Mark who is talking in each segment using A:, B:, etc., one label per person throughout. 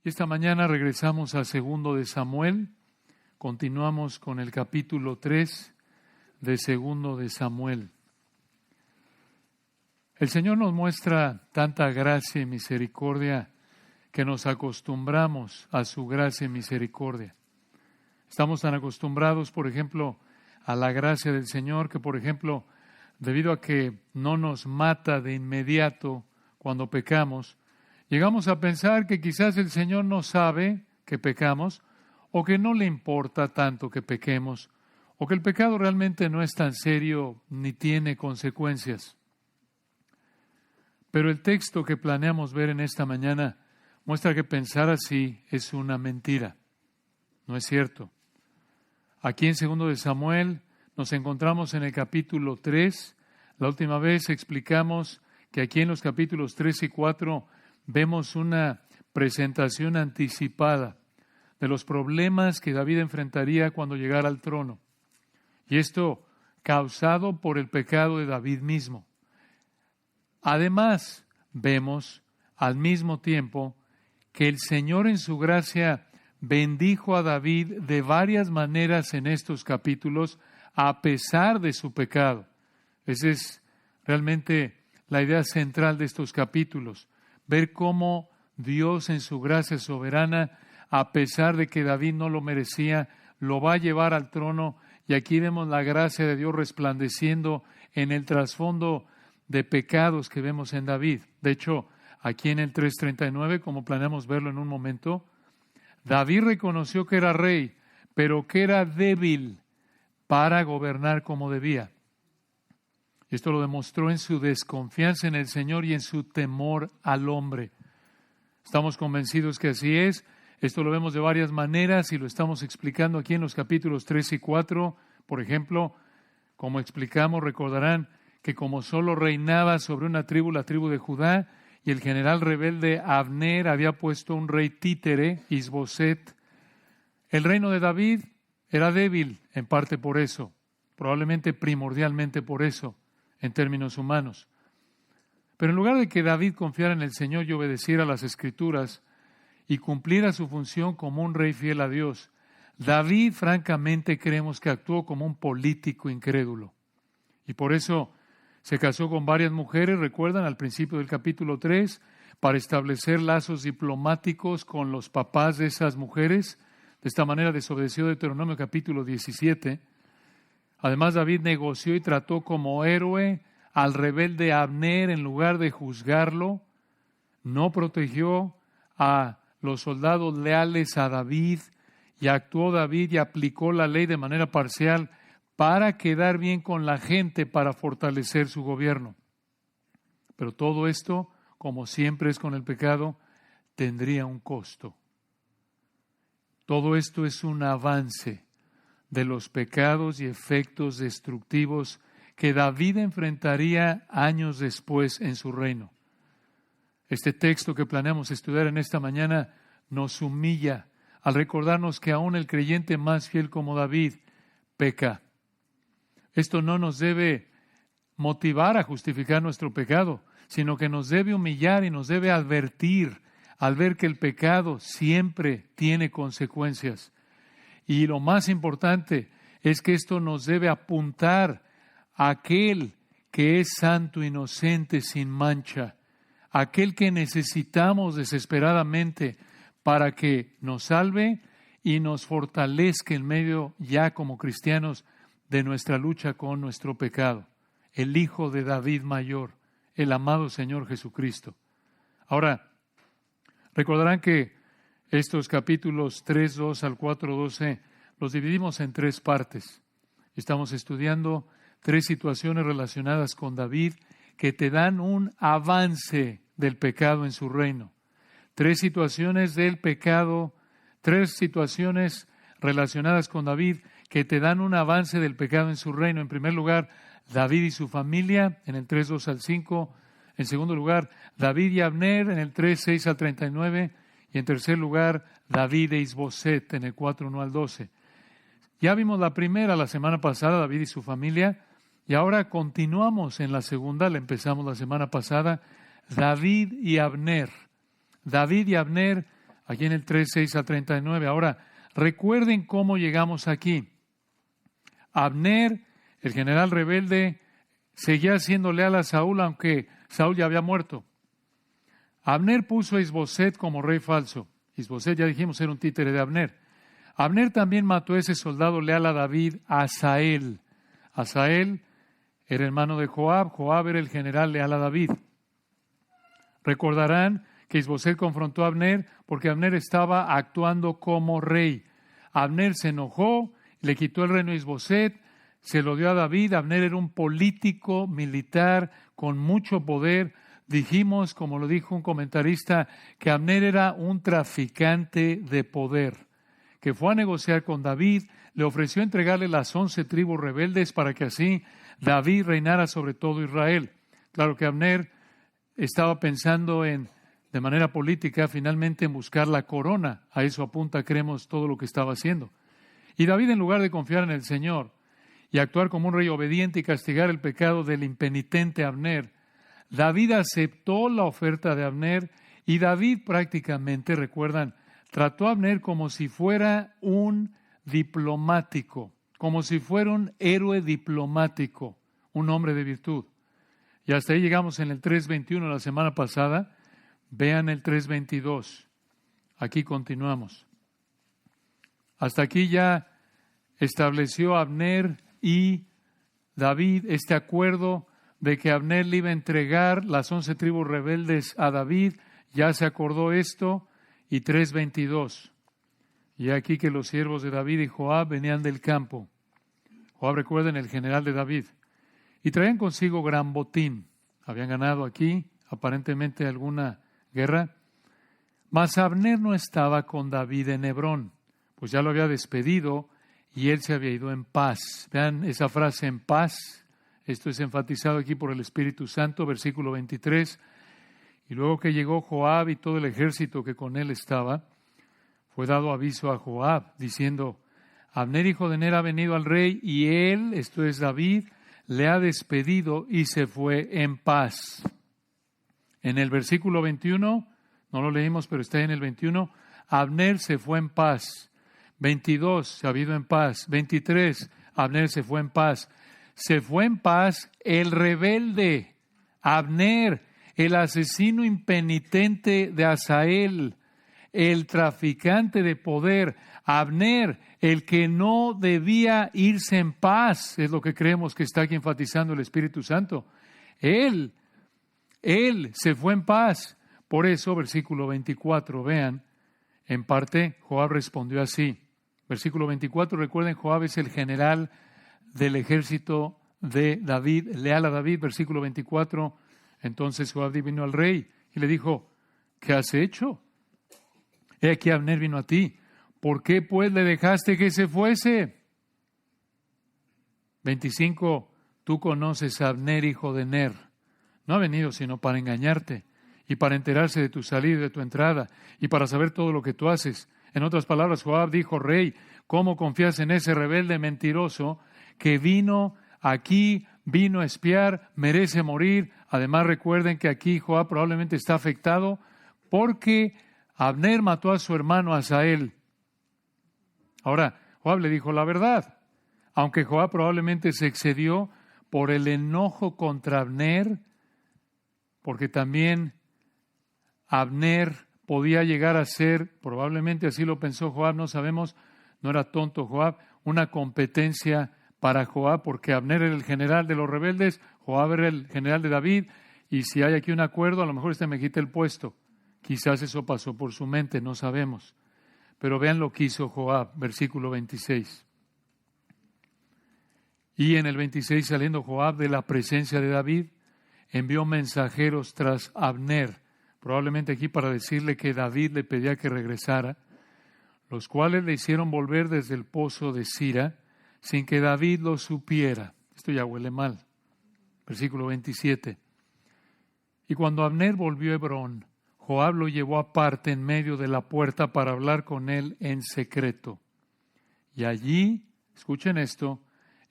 A: Y esta mañana regresamos a segundo de Samuel. Continuamos con el capítulo 3 de segundo de Samuel. El Señor nos muestra tanta gracia y misericordia que nos acostumbramos a su gracia y misericordia. Estamos tan acostumbrados, por ejemplo, a la gracia del Señor que, por ejemplo, debido a que no nos mata de inmediato cuando pecamos, llegamos a pensar que quizás el Señor no sabe que pecamos o que no le importa tanto que pequemos o que el pecado realmente no es tan serio ni tiene consecuencias. Pero el texto que planeamos ver en esta mañana muestra que pensar así es una mentira. No es cierto. Aquí en segundo de Samuel nos encontramos en el capítulo 3. La última vez explicamos que aquí en los capítulos 3 y 4 vemos una presentación anticipada de los problemas que David enfrentaría cuando llegara al trono. Y esto causado por el pecado de David mismo. Además, vemos al mismo tiempo que el Señor en su gracia bendijo a David de varias maneras en estos capítulos a pesar de su pecado. Esa es realmente la idea central de estos capítulos. Ver cómo Dios en su gracia soberana, a pesar de que David no lo merecía, lo va a llevar al trono. Y aquí vemos la gracia de Dios resplandeciendo en el trasfondo de pecados que vemos en David. De hecho, aquí en el 3:39, como planeamos verlo en un momento, David reconoció que era rey, pero que era débil para gobernar como debía. Esto lo demostró en su desconfianza en el Señor y en su temor al hombre. Estamos convencidos que así es. Esto lo vemos de varias maneras y lo estamos explicando aquí en los capítulos 3 y 4. Por ejemplo, como explicamos, recordarán que como solo reinaba sobre una tribu, la tribu de Judá, y el general rebelde Abner había puesto un rey títere, Isboset, el reino de David era débil en parte por eso, probablemente primordialmente por eso, en términos humanos. Pero en lugar de que David confiara en el Señor y obedeciera las Escrituras y cumpliera su función como un rey fiel a Dios, David francamente creemos que actuó como un político incrédulo. Y por eso se casó con varias mujeres, recuerdan, al principio del capítulo 3, para establecer lazos diplomáticos con los papás de esas mujeres. De esta manera desobedeció Deuteronomio capítulo 17. Además, David negoció y trató como héroe al rebelde Abner en lugar de juzgarlo. No protegió a los soldados leales a David y actuó David y aplicó la ley de manera parcial para quedar bien con la gente, para fortalecer su gobierno. Pero todo esto, como siempre es con el pecado, tendría un costo. Todo esto es un avance de los pecados y efectos destructivos que David enfrentaría años después en su reino. Este texto que planeamos estudiar en esta mañana nos humilla al recordarnos que aún el creyente más fiel como David peca. Esto no nos debe motivar a justificar nuestro pecado, sino que nos debe humillar y nos debe advertir al ver que el pecado siempre tiene consecuencias. Y lo más importante es que esto nos debe apuntar a aquel que es santo, inocente, sin mancha, aquel que necesitamos desesperadamente para que nos salve y nos fortalezca en medio ya como cristianos de nuestra lucha con nuestro pecado, el Hijo de David mayor, el amado Señor Jesucristo. Ahora, recordarán que estos capítulos 3:2 al 4:12 los dividimos en tres partes. Estamos estudiando tres situaciones relacionadas con David que te dan un avance del pecado en su reino. Tres situaciones del pecado, tres situaciones relacionadas con David que te dan un avance del pecado en su reino. En primer lugar, David y su familia, en el 3:2 al 5. En segundo lugar, David y Abner, en el 3:6 al 39. Y en tercer lugar, David e Isboset, en el 4:1 al 12. Ya vimos la primera la semana pasada, David y su familia. Y ahora continuamos en la segunda, la empezamos la semana pasada, David y Abner. David y Abner aquí en el 3:6 a 39. Ahora, recuerden cómo llegamos aquí. Abner, el general rebelde, seguía siendo leal a Saúl, aunque Saúl ya había muerto. Abner puso a Isboset como rey falso. Isboset, ya dijimos, era un títere de Abner. Abner también mató a ese soldado leal a David, Asael. Asael era hermano de Joab. Joab era el general leal a David. Recordarán que Isboset confrontó a Abner porque Abner estaba actuando como rey. Abner se enojó, le quitó el reino a Isboset, se lo dio a David. Abner era un político militar con mucho poder. Dijimos, como lo dijo un comentarista, que Abner era un traficante de poder, que fue a negociar con David, le ofreció entregarle las 11 tribus rebeldes para que así David reinara sobre todo Israel. Claro que Abner estaba pensando de manera política, finalmente en buscar la corona. A eso apunta, creemos, todo lo que estaba haciendo. Y David, en lugar de confiar en el Señor y actuar como un rey obediente y castigar el pecado del impenitente Abner, David aceptó la oferta de Abner y David prácticamente, recuerdan, trató a Abner como si fuera un diplomático, como si fuera un héroe diplomático, un hombre de virtud. Y hasta ahí llegamos en el 3:21 la semana pasada. Vean el 3:22. Aquí continuamos. Hasta aquí ya estableció Abner y David este acuerdo de que Abner le iba a entregar las 11 tribus rebeldes a David. Ya se acordó esto. Y 3:22. Y aquí que los siervos de David y Joab venían del campo. Joab, recuerden, el general de David. Y traían consigo gran botín. Habían ganado aquí, aparentemente, alguna guerra. Mas Abner no estaba con David en Hebrón, pues ya lo había despedido y él se había ido en paz. Vean esa frase, en paz. Esto es enfatizado aquí por el Espíritu Santo, versículo 23. Y luego que llegó Joab y todo el ejército que con él estaba, fue dado aviso a Joab, diciendo, Abner, hijo de Ner, ha venido al rey, y él, esto es David, le ha despedido y se fue en paz. En el versículo 21, no lo leímos, pero está en el 21, Abner se fue en paz. 22, se ha ido en paz. 23, Abner se fue en paz. Se fue en paz el rebelde, Abner, el asesino impenitente de Asael, el traficante de poder, Abner, el que no debía irse en paz, es lo que creemos que está aquí enfatizando el Espíritu Santo. Él se fue en paz. Por eso, versículo 24, vean, en parte Joab respondió así. Versículo 24, recuerden, Joab es el general del ejército de David, leal a David. Versículo 24, entonces Joab vino al rey y le dijo, ¿qué has hecho? He aquí Abner vino a ti. ¿Por qué pues le dejaste que se fuese? 25, tú conoces a Abner, hijo de Ner. No ha venido sino para engañarte y para enterarse de tu salida y de tu entrada y para saber todo lo que tú haces. En otras palabras, Joab dijo, rey, ¿cómo confías en ese rebelde mentiroso que vino aquí, vino a espiar, merece morir? Además, recuerden que aquí Joab probablemente está afectado porque Abner mató a su hermano Asael. Ahora, Joab le dijo la verdad, aunque Joab probablemente se excedió por el enojo contra Abner, porque también Abner podía llegar a ser, probablemente así lo pensó Joab, no sabemos, no era tonto Joab, una competencia para Joab, porque Abner era el general de los rebeldes, Joab era el general de David, y si hay aquí un acuerdo, a lo mejor me quita el puesto. Quizás eso pasó por su mente, no sabemos. Pero vean lo que hizo Joab, versículo 26. Y en el 26, saliendo Joab de la presencia de David, envió mensajeros tras Abner, probablemente aquí para decirle que David le pedía que regresara, los cuales le hicieron volver desde el pozo de Sira, sin que David lo supiera. Esto ya huele mal. Versículo 27. Y cuando Abner volvió a Hebrón, Joab lo llevó aparte en medio de la puerta para hablar con él en secreto. Y allí, escuchen esto,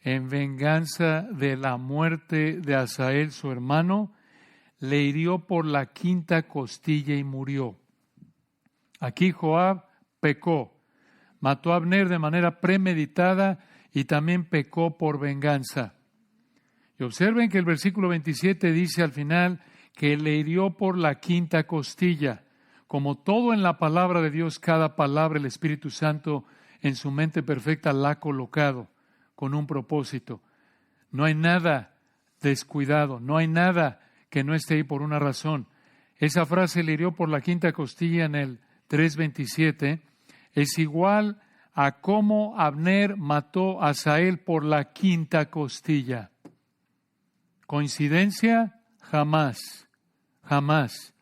A: en venganza de la muerte de Asael, su hermano, le hirió por la quinta costilla y murió. Aquí Joab pecó, mató a Abner de manera premeditada y también pecó por venganza. Y observen que el versículo 27 dice al final que le hirió por la quinta costilla. Como todo en la palabra de Dios, cada palabra el Espíritu Santo en su mente perfecta la ha colocado con un propósito. No hay nada descuidado, no hay nada que no esté ahí por una razón. Esa frase le hirió por la quinta costilla en el 3:27 es igual a cómo Abner mató a Asael por la quinta costilla. ¿Coincidencia? Jamás, jamás.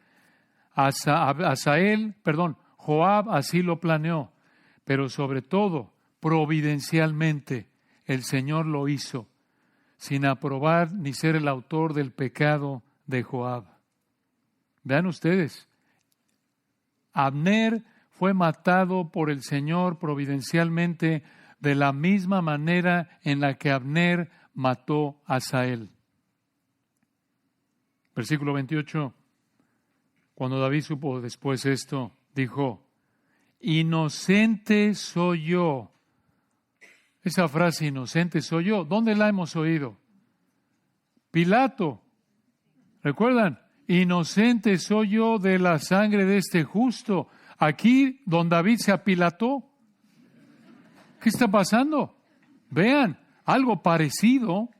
A: Joab así lo planeó, pero sobre todo, providencialmente, el Señor lo hizo, sin aprobar ni ser el autor del pecado de Joab. Vean ustedes, Abner fue matado por el Señor providencialmente de la misma manera en la que Abner mató a Asael. Versículo 28. Cuando David supo después esto, dijo, inocente soy yo. Esa frase, inocente soy yo, ¿dónde la hemos oído? Pilato. ¿Recuerdan? Inocente soy yo de la sangre de este justo. Aquí, don David se apilató. ¿Qué está pasando? Vean, algo parecido.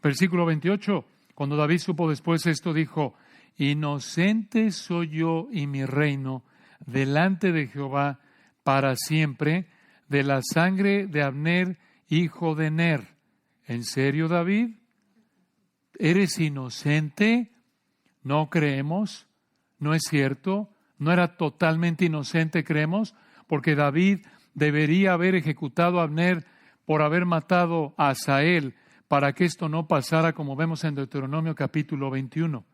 A: Versículo 28. Cuando David supo después esto, dijo, inocente soy yo y mi reino delante de Jehová para siempre de la sangre de Abner, hijo de Ner. ¿En serio, David? ¿Eres inocente? No creemos. ¿No es cierto? ¿No era totalmente inocente, creemos? Porque David debería haber ejecutado a Abner por haber matado a Asael para que esto no pasara, como vemos en Deuteronomio capítulo 21.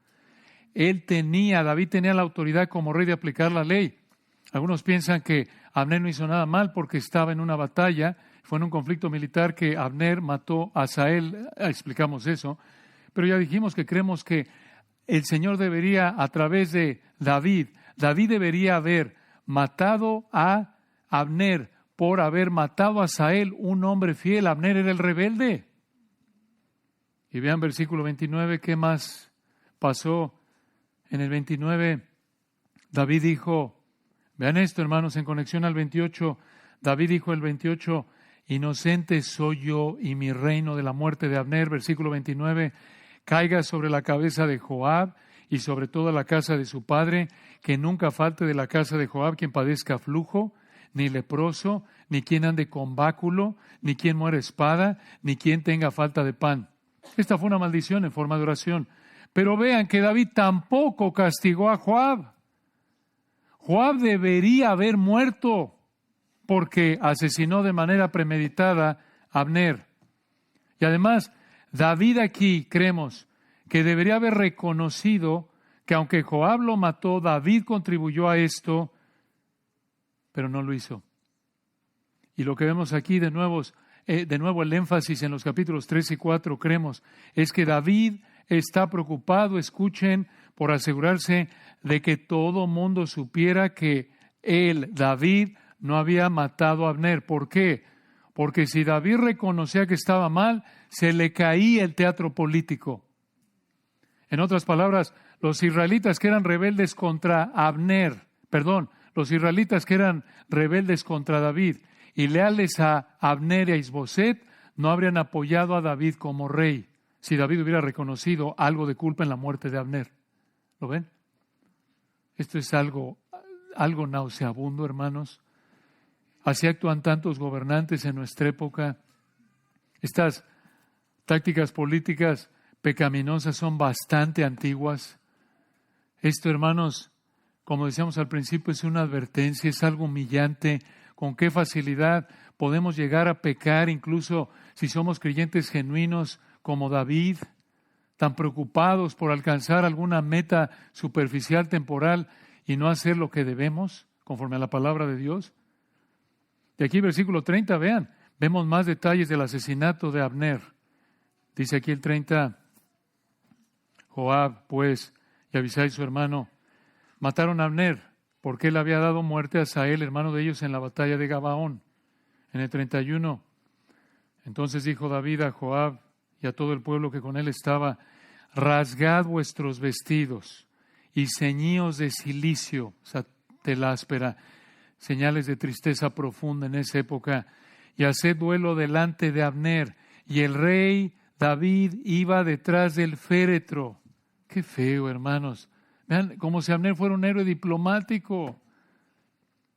A: David tenía la autoridad como rey de aplicar la ley. Algunos piensan que Abner no hizo nada mal porque estaba en una batalla, fue en un conflicto militar que Abner mató a Asael, explicamos eso, pero ya dijimos que creemos que el Señor debería, a través de David debería haber matado a Abner por haber matado a Asael, un hombre fiel. Abner era el rebelde. Y vean versículo 29, ¿qué más pasó? En el 29, David dijo, vean esto, hermanos, en conexión al 28, David dijo el 28, inocente soy yo y mi reino de la muerte de Abner. Versículo 29, caiga sobre la cabeza de Joab y sobre toda la casa de su padre, que nunca falte de la casa de Joab quien padezca flujo, ni leproso, ni quien ande con báculo, ni quien muera espada, ni quien tenga falta de pan. Esta fue una maldición en forma de oración. Pero vean que David tampoco castigó a Joab. Joab debería haber muerto porque asesinó de manera premeditada a Abner. Y además, David aquí, creemos, que debería haber reconocido que aunque Joab lo mató, David contribuyó a esto, pero no lo hizo. Y lo que vemos aquí de nuevo el énfasis en los capítulos 3 y 4, creemos, es que David está preocupado, escuchen, por asegurarse de que todo mundo supiera que David, no había matado a Abner. ¿Por qué? Porque si David reconocía que estaba mal, se le caía el teatro político. En otras palabras, los israelitas que eran rebeldes contra los israelitas que eran rebeldes contra David y leales a Abner y a Isboset, no habrían apoyado a David como rey si David hubiera reconocido algo de culpa en la muerte de Abner. ¿Lo ven? Esto es algo nauseabundo, hermanos. Así actúan tantos gobernantes en nuestra época. Estas tácticas políticas pecaminosas son bastante antiguas. Esto, hermanos, como decíamos al principio, es una advertencia, es algo humillante. Con qué facilidad podemos llegar a pecar, incluso si somos creyentes genuinos como David, tan preocupados por alcanzar alguna meta superficial, temporal, y no hacer lo que debemos, conforme a la palabra de Dios. De aquí, versículo 30, vean, vemos más detalles del asesinato de Abner. Dice aquí el 30, Joab, pues, y Abisai su hermano, mataron a Abner porque él había dado muerte a Asael, hermano de ellos, en la batalla de Gabaón. En el 31, entonces dijo David a Joab y a todo el pueblo que con él estaba: rasgad vuestros vestidos y ceñíos de cilicio, o sea, tela áspera, señales de tristeza profunda en esa época, y haced duelo delante de Abner. Y el rey David iba detrás del féretro. Qué feo, hermanos. Vean, como si Abner fuera un héroe diplomático.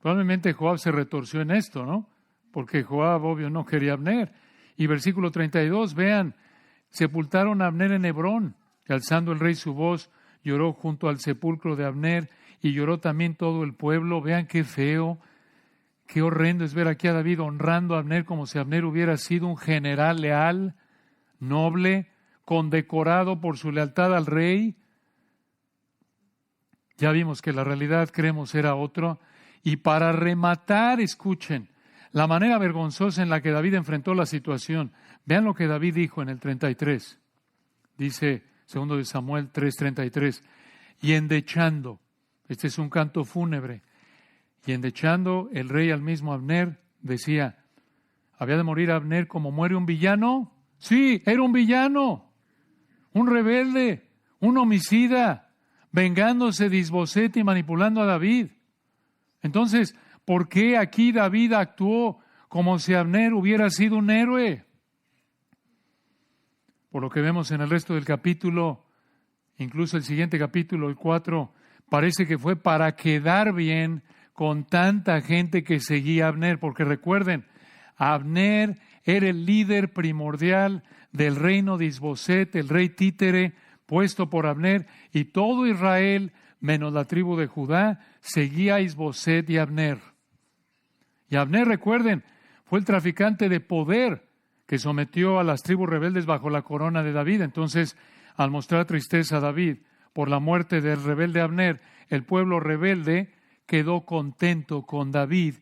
A: Probablemente Joab se retorció en esto, ¿no? Porque Joab, obvio, no quería a Abner. Y versículo 32, vean, sepultaron a Abner en Hebrón, y alzando el rey su voz, lloró junto al sepulcro de Abner, y lloró también todo el pueblo. Vean qué feo, qué horrendo es ver aquí a David honrando a Abner como si Abner hubiera sido un general leal, noble, condecorado por su lealtad al rey. Ya vimos que la realidad, creemos, era otra. Y para rematar, escuchen, la manera vergonzosa en la que David enfrentó la situación. Vean lo que David dijo en el 33. Dice, 2 de Samuel 3:33, y endechando, este es un canto fúnebre, y endechando el rey al mismo Abner, decía, ¿había de morir Abner como muere un villano? Sí, era un villano, un rebelde, un homicida, vengándose de Isboset y manipulando a David. Entonces, ¿por qué aquí David actuó como si Abner hubiera sido un héroe? Por lo que vemos en el resto del capítulo, incluso el siguiente capítulo, el 4, parece que fue para quedar bien con tanta gente que seguía a Abner, porque recuerden, Abner era el líder primordial del reino de Isboset, el rey títere puesto por Abner, y todo Israel, menos la tribu de Judá, seguía a Isboset y Abner. Y Abner, recuerden, fue el traficante de poder que sometió a las tribus rebeldes bajo la corona de David. Entonces, al mostrar tristeza a David por la muerte del rebelde Abner, el pueblo rebelde quedó contento con David.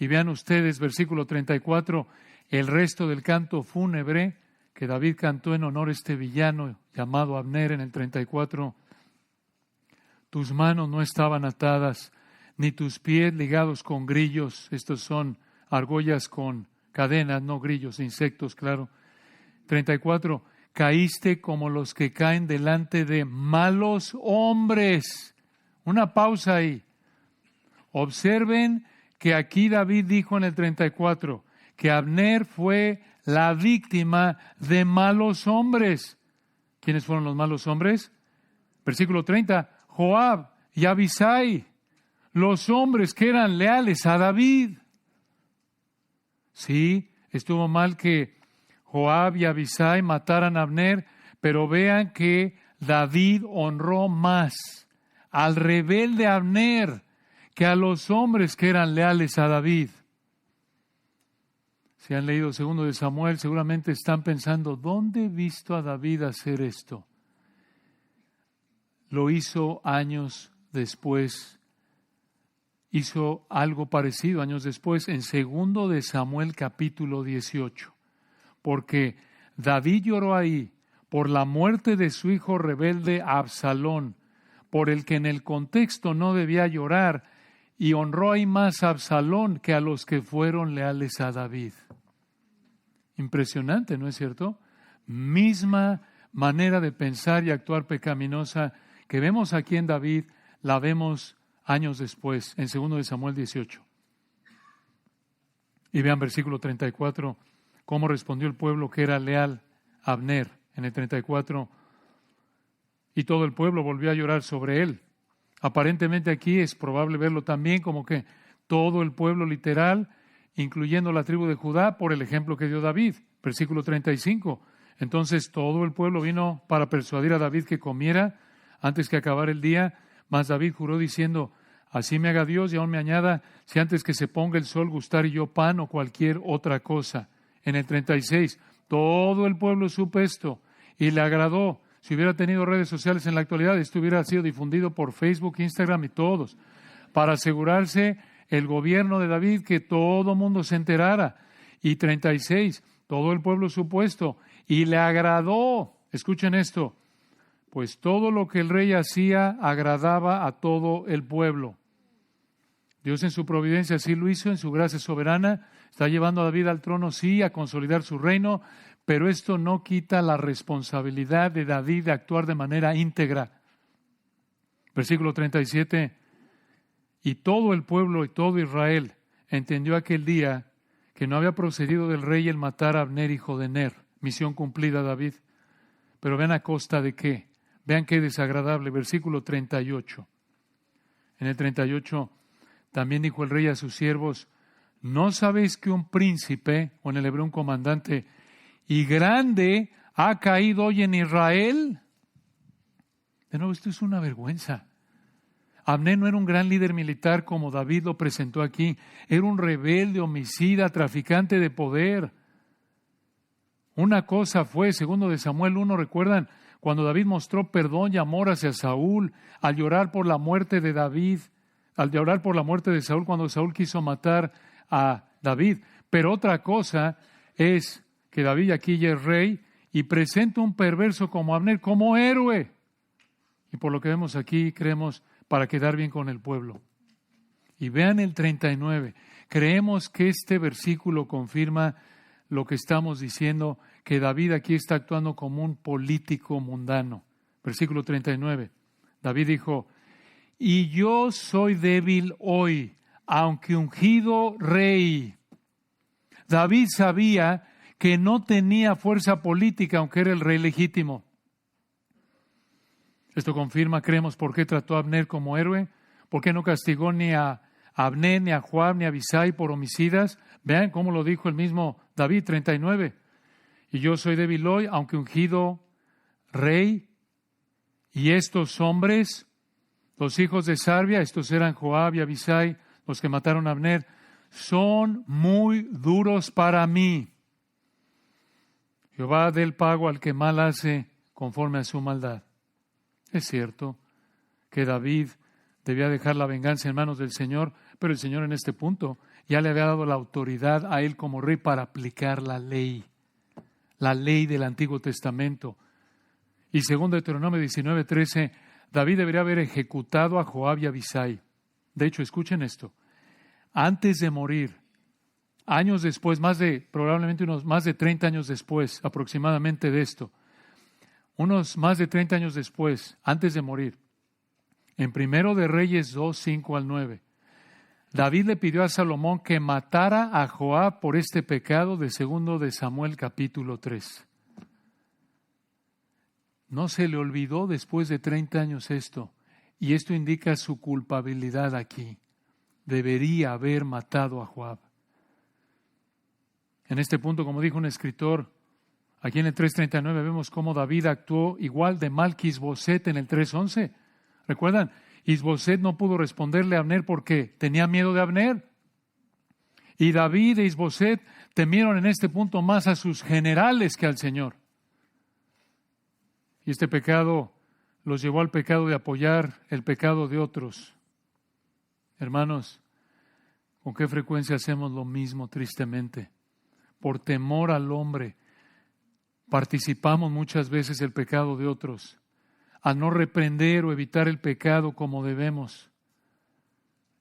A: Y vean ustedes, versículo 34, el resto del canto fúnebre que David cantó en honor a este villano llamado Abner en el 34. Tus manos no estaban atadas, ni tus pies ligados con grillos. Estos son argollas con cadenas, no grillos, insectos, claro. 34. Caíste como los que caen delante de malos hombres. Una pausa ahí. Observen que aquí David dijo en el 34 que Abner fue la víctima de malos hombres. ¿Quiénes fueron los malos hombres? Versículo 30. Joab y Abisai, los hombres que eran leales a David. Sí, estuvo mal que Joab y Abisai mataran a Abner, pero vean que David honró más al rebelde Abner que a los hombres que eran leales a David. Si han leído 2 de Samuel, seguramente están pensando, ¿dónde he visto a David hacer esto? Lo hizo años después. Hizo algo parecido años después en 2 de Samuel capítulo 18. Porque David lloró ahí por la muerte de su hijo rebelde Absalón, por el que en el contexto no debía llorar, y honró ahí más a Absalón que a los que fueron leales a David. Impresionante, ¿no es cierto? Misma manera de pensar y actuar pecaminosa que vemos aquí en David, la vemos años después, en 2 de Samuel 18. Y vean versículo 34, cómo respondió el pueblo que era leal a Abner. En el 34, y todo el pueblo volvió a llorar sobre él. Aparentemente aquí es probable verlo también como que todo el pueblo literal, incluyendo la tribu de Judá, por el ejemplo que dio David. Versículo 35. Entonces todo el pueblo vino para persuadir a David que comiera antes que acabara el día, mas David juró diciendo, así me haga Dios y aún me añada, si antes que se ponga el sol gustare yo pan o cualquier otra cosa. En el 36, todo el pueblo supo esto y le agradó. Si hubiera tenido redes sociales en la actualidad, esto hubiera sido difundido por Facebook, Instagram y todos, para asegurarse el gobierno de David que todo mundo se enterara. Y 36, todo el pueblo supo esto y le agradó. Escuchen esto. Pues todo lo que el rey hacía agradaba a todo el pueblo. Dios en su providencia así lo hizo, en su gracia soberana. Está llevando a David al trono, sí, a consolidar su reino, pero esto no quita la responsabilidad de David de actuar de manera íntegra. Versículo 37. Y todo el pueblo y todo Israel entendió aquel día que no había procedido del rey el matar a Abner, hijo de Ner. Misión cumplida, David. Pero vean a costa de qué. Vean qué desagradable. Versículo 38. En el 38 también dijo el rey a sus siervos: ¿no sabéis que un príncipe, o en el hebreo un comandante, y grande ha caído hoy en Israel? De nuevo, esto es una vergüenza. Abner no era un gran líder militar como David lo presentó aquí. Era un rebelde, homicida, traficante de poder. Una cosa fue, segundo de Samuel 1, ¿recuerdan? Cuando David mostró perdón y amor hacia Saúl, al llorar por la muerte de David, al llorar por la muerte de Saúl, cuando Saúl quiso matar a David. Pero otra cosa es que David aquí ya es rey y presenta un perverso como Abner, como héroe. Y por lo que vemos aquí, creemos, para quedar bien con el pueblo. Y vean el 39. Creemos que este versículo confirma lo que estamos diciendo, que David aquí está actuando como un político mundano. Versículo 39. David dijo: y yo soy débil hoy, aunque ungido rey. David sabía que no tenía fuerza política, aunque era el rey legítimo. Esto confirma, creemos, por qué trató a Abner como héroe, por qué no castigó ni a Abner, ni a Joab, ni a Abisai por homicidas. Vean cómo lo dijo el mismo David, 39. Y yo soy débil hoy, aunque ungido rey. Y estos hombres, los hijos de Sarbia, estos eran Joab y Abisai, los que mataron a Abner, son muy duros para mí. Jehová dé el pago al que mal hace conforme a su maldad. Es cierto que David debía dejar la venganza en manos del Señor, pero el Señor en este punto ya le había dado la autoridad a él como rey para aplicar la ley del Antiguo Testamento. Y según Deuteronomio 19:13, David debería haber ejecutado a Joab y a Abisai. De hecho, escuchen esto. Antes de morir, años después, probablemente unos más de 30 años después aproximadamente de esto, unos más de 30 años después, antes de morir, en 1 de Reyes 2, 5 al 9, David le pidió a Salomón que matara a Joab por este pecado de 2 de Samuel capítulo 3. No se le olvidó después de 30 años esto, y esto indica su culpabilidad aquí. Debería haber matado a Joab. En este punto, como dijo un escritor, aquí en el 3:39 vemos cómo David actuó igual de mal que Isboset en el 3:11. ¿Recuerdan? Isboset no pudo responderle a Abner porque tenía miedo de Abner. Y David e Isboset temieron en este punto más a sus generales que al Señor. Y este pecado los llevó al pecado de apoyar el pecado de otros. Hermanos, ¿con qué frecuencia hacemos lo mismo tristemente? Por temor al hombre, participamos muchas veces del pecado de otros, al no reprender o evitar el pecado como debemos.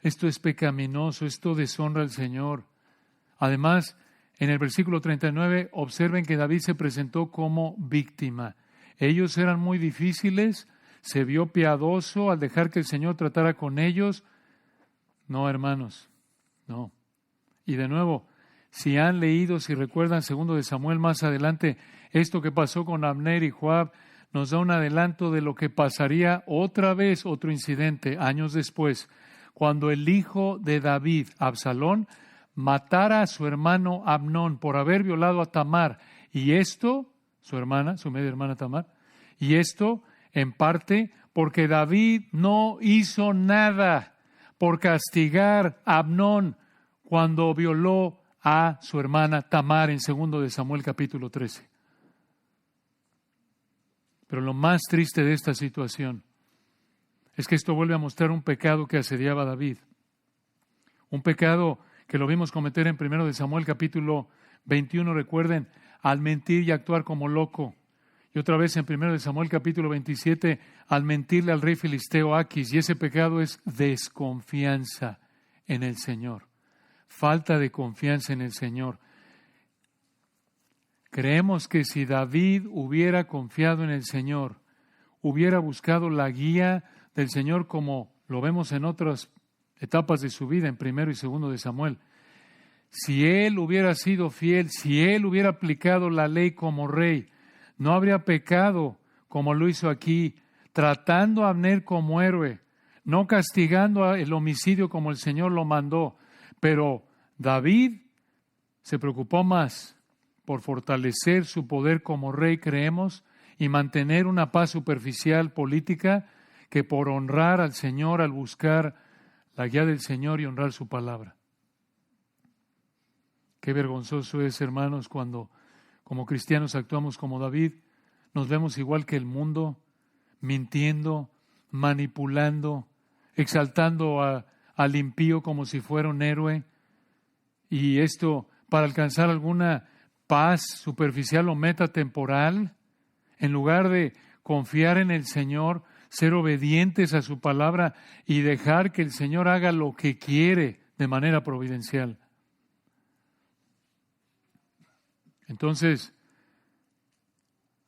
A: Esto es pecaminoso, esto deshonra al Señor. Además, en el versículo 39, observen que David se presentó como víctima. Ellos eran muy difíciles, se vio piadoso al dejar que el Señor tratara con ellos. No, hermanos, no. Y de nuevo, si han leído, si recuerdan 2 de Samuel más adelante, esto que pasó con Abner y Joab nos da un adelanto de lo que pasaría otra vez, otro incidente, años después, cuando el hijo de David, Absalón, matara a su hermano Amnón por haber violado a Tamar. Y esto, su media hermana Tamar, y esto en parte porque David no hizo nada por castigar a Amnón cuando violó a su hermana Tamar en 2 de Samuel capítulo 13. Pero lo más triste de esta situación es que esto vuelve a mostrar un pecado que asediaba a David. Un pecado que lo vimos cometer en 1 de Samuel capítulo 21, recuerden, al mentir y actuar como loco. Y otra vez en 1 de Samuel capítulo 27, al mentirle al rey filisteo Aquis. Y ese pecado es desconfianza en el Señor. Falta de confianza en el Señor. Creemos que si David hubiera confiado en el Señor, hubiera buscado la guía del Señor como lo vemos en otras etapas de su vida, en 1 y 2 de Samuel. Si él hubiera sido fiel, si él hubiera aplicado la ley como rey, no habría pecado como lo hizo aquí, tratando a Abner como héroe, no castigando el homicidio como el Señor lo mandó. Pero David se preocupó más por fortalecer su poder como rey, creemos, y mantener una paz superficial política que por honrar al Señor al buscar la guía del Señor y honrar su palabra. Qué vergonzoso es, hermanos, cuando como cristianos actuamos como David, nos vemos igual que el mundo, mintiendo, manipulando, exaltando al impío como si fuera un héroe, y esto para alcanzar alguna paz superficial o meta temporal, en lugar de confiar en el Señor, ser obedientes a su palabra y dejar que el Señor haga lo que quiere de manera providencial. Entonces,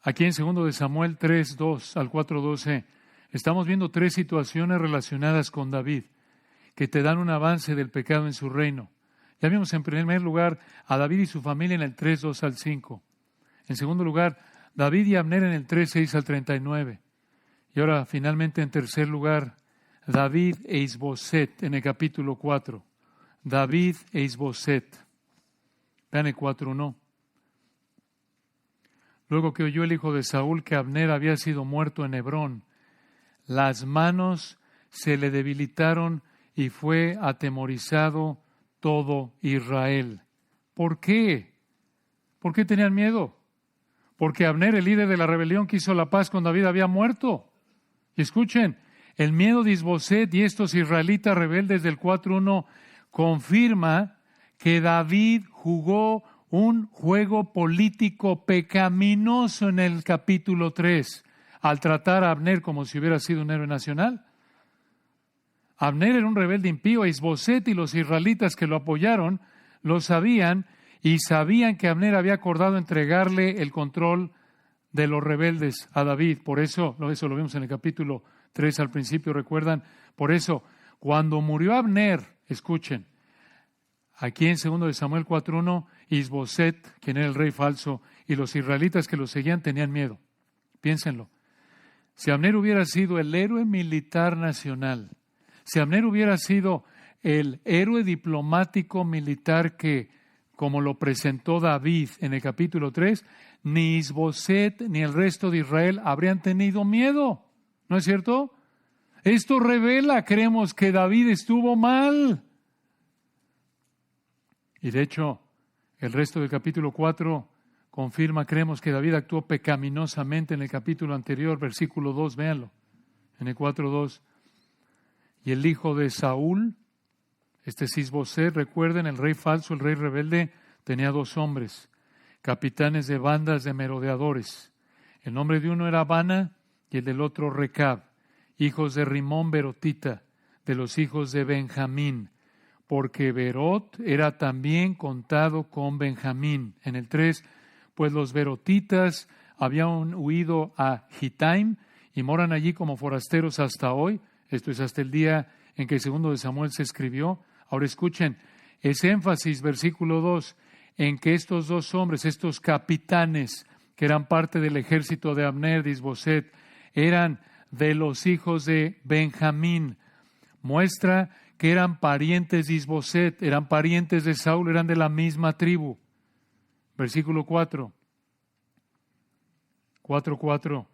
A: aquí en 2 de Samuel 3:2 al 4:12, estamos viendo 3 situaciones relacionadas con David que te dan un avance del pecado en su reino. Ya vimos en primer lugar a David y su familia en el 3:2 al 5. En segundo lugar, David y Abner en el 3:6 al 39. Y ahora, finalmente, en tercer lugar, David e Isboset en el capítulo 4. David e Isboset. Vean el 4:1. Luego que oyó el hijo de Saúl que Abner había sido muerto en Hebrón, las manos se le debilitaron y fue atemorizado todo Israel. ¿Por qué? ¿Por qué tenían miedo? Porque Abner, el líder de la rebelión que hizo la paz con David, había muerto. Y escuchen, el miedo de Isboset y estos israelitas rebeldes del 4:1 confirma que David jugó un juego político pecaminoso en el capítulo 3, al tratar a Abner como si hubiera sido un héroe nacional. Abner era un rebelde impío, e Isboset y los israelitas que lo apoyaron lo sabían y sabían que Abner había acordado entregarle el control de los rebeldes a David. Por eso lo vimos en el capítulo 3 al principio, ¿recuerdan? Por eso, cuando murió Abner, escuchen, aquí en 2 de Samuel 4:1, Isboset, quien era el rey falso, y los israelitas que lo seguían tenían miedo. Piénsenlo. Si Abner hubiera sido el héroe militar nacional, si Abner hubiera sido el héroe diplomático militar que, como lo presentó David en el capítulo 3, ni Isboset ni el resto de Israel habrían tenido miedo. ¿No es cierto? Esto revela, creemos, que David estuvo mal. Y de hecho, el resto del capítulo 4 confirma, creemos, que David actuó pecaminosamente en el capítulo anterior, versículo 2, véanlo, en el 4:2. Y el hijo de Saúl, este es Isboset, recuerden, el rey falso, el rey rebelde, tenía 2 hombres, capitanes de bandas de merodeadores. El nombre de uno era Bana y el del otro Recab, hijos de Rimón Berotita, de los hijos de Benjamín, porque Berot era también contado con Benjamín. En el 3, pues los berotitas habían huido a Gitaim y moran allí como forasteros hasta hoy. Esto es hasta el día en que el 2 de Samuel se escribió. Ahora escuchen, ese énfasis, versículo 2, en que estos 2 hombres, estos capitanes, que eran parte del ejército de Abner, de Isboset, eran de los hijos de Benjamín, muestra que eran parientes de Isboset, eran parientes de Saúl, eran de la misma tribu. Versículo 4. 4:4.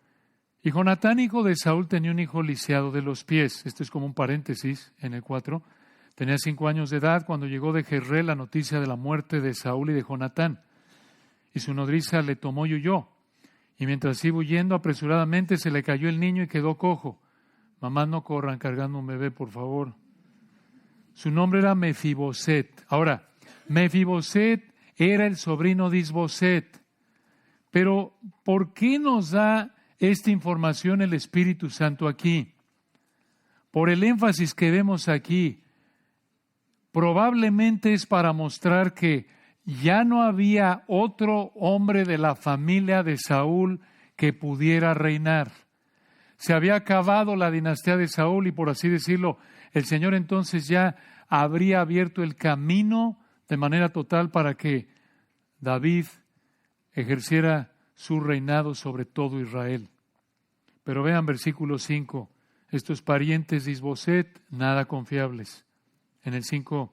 A: Y Jonatán, hijo de Saúl, tenía un hijo lisiado de los pies. Esto es como un paréntesis en el 4. Tenía 5 años de edad cuando llegó de Jezreel la noticia de la muerte de Saúl y de Jonatán. Y su nodriza le tomó y huyó. Y mientras iba huyendo, apresuradamente se le cayó el niño y quedó cojo. Mamá, no corran cargando un bebé, por favor. Su nombre era Mefiboset. Ahora, Mefiboset era el sobrino de Isboset. Pero, ¿por qué nos da esta información el Espíritu Santo aquí? Por el énfasis que vemos aquí. probablemente es para mostrar que ya no había otro hombre de la familia de Saúl que pudiera reinar. Se había acabado la dinastía de Saúl y, por así decirlo, el Señor entonces ya habría abierto el camino de manera total para que David ejerciera su reinado sobre todo Israel. Pero vean versículo 5, estos parientes de Isboset, nada confiables. En el 5,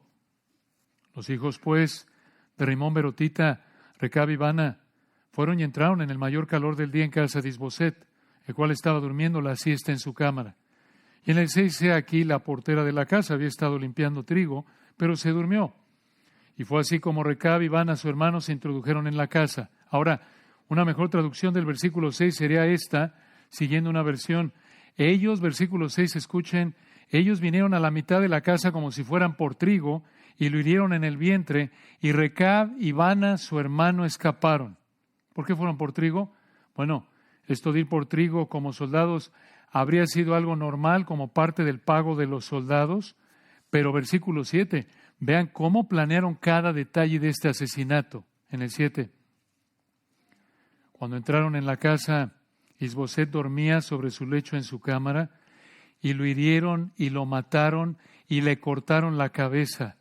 A: los hijos pues de Rimón Berotita, Recab y Baana, fueron y entraron en el mayor calor del día en casa de Isboset, el cual estaba durmiendo la siesta en su cámara. Y en el 6, he aquí la portera de la casa había estado limpiando trigo, pero se durmió. Y fue así como Recab y Baana, su hermano, se introdujeron en la casa. Ahora, una mejor traducción del versículo 6 sería esta, siguiendo una versión. Ellos, versículo 6, escuchen, ellos vinieron a la mitad de la casa como si fueran por trigo, y lo hirieron en el vientre, y Recab y Baana, su hermano, escaparon. ¿Por qué fueron por trigo? Bueno, esto de ir por trigo como soldados habría sido algo normal como parte del pago de los soldados, pero versículo 7, vean cómo planearon cada detalle de este asesinato. En el 7, cuando entraron en la casa, Isboset dormía sobre su lecho en su cámara, y lo hirieron y lo mataron y le cortaron la cabeza.